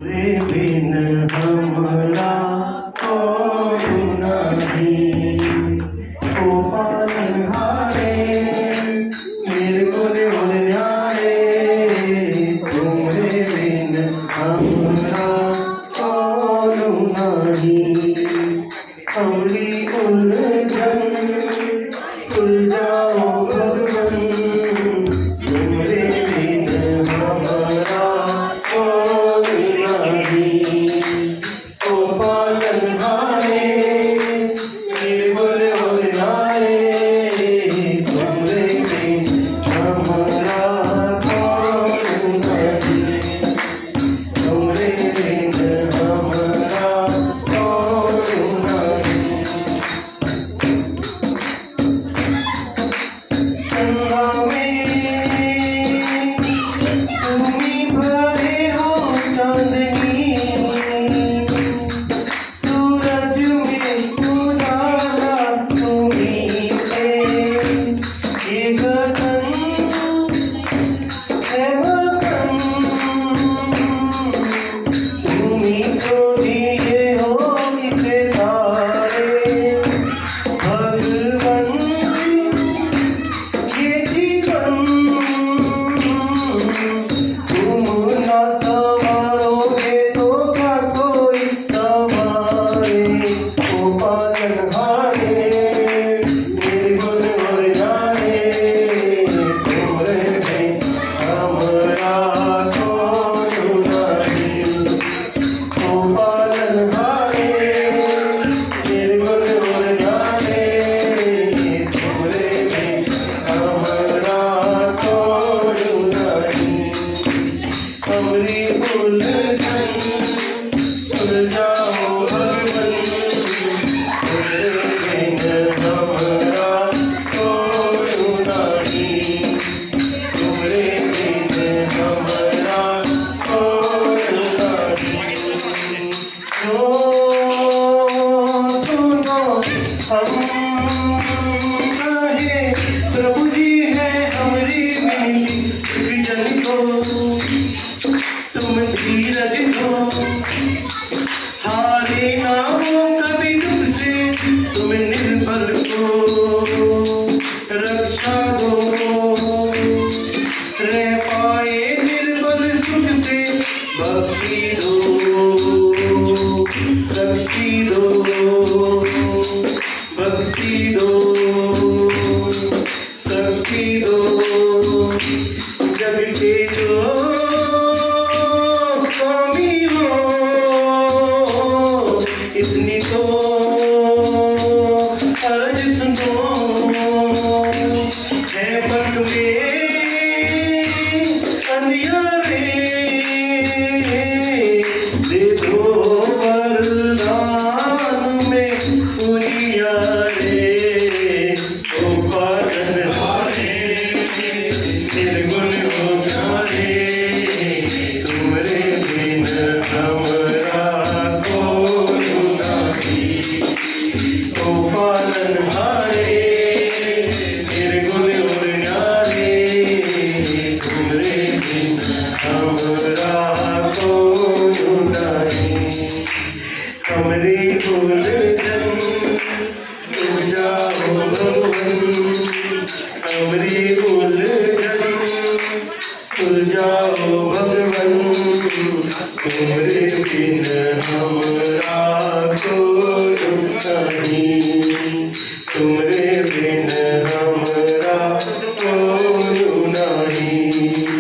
रे बिन हमरा कोई नहीं, ओ पालनहारे निर्गुण गुण न्यारे, तुम्हारे बिन हमरा कोई नहीं। हमरी उलझन सुलझाओ भगवन, तुम्हारे बिन हमरा कोई नहीं। ओ पालनहारे निर्बल और न्यारे, तुम्हारे बिन हमरा कोई नहीं। तुम्हारे बिन हमरा कोई नहीं। गंगा में तुम्ही भरे हो चांदनी, सूरज में उजाला तुम्ही से, ये गगन है वतन, तुम्ही तो दिए हो इसे तारे, भगवन ये जीवन तुम ना संवारोगे तो क्या कोई संवारे। ओ पालनहारे निर्गुण और न्यारे, तुम्हारे बिन हमरा कोई नहीं। ओ पालनहारे निर्गुण और न्यारे, तुम्हारे बिन हमरा कोई नहीं। हमरी उलझन सुलझाओ भगवन, तुम्हारे बिन हमरा कोई नहीं। तुम्हारे बिन हमरा कोई नहीं। सुनो हम कहे प्रभु जी है हमारी मिली विजन को, तुम धीरज दो, हारे ना हो कभी दुख से, तुम निर्बल को रक्षा दो, रह पाए निर्बल सुख से, भक्ति दो, शक्ति दो, भक्ति दो, शक्ति दो, जग के जो स्वामी हो, इतनी तो अर्ज सुनो, है पट में अंधियारे, दे दो वरदान में उजियारे। ओ पालनहारे निर्गुण और न्यारे, तुम्हारे बिन हमरा कोई नहीं। ओ पालनहारे निर्गुण और न्यारे, तुम्हारे बिन हमरा कोई नहीं। हमरी उलझन सुलझाओ भगवन, हमरी उलझन सुलझाओ भगवन, तुम्हारे बिन हमरा कोई नहीं। तुम्हारे बिन हमरा कोई नहीं।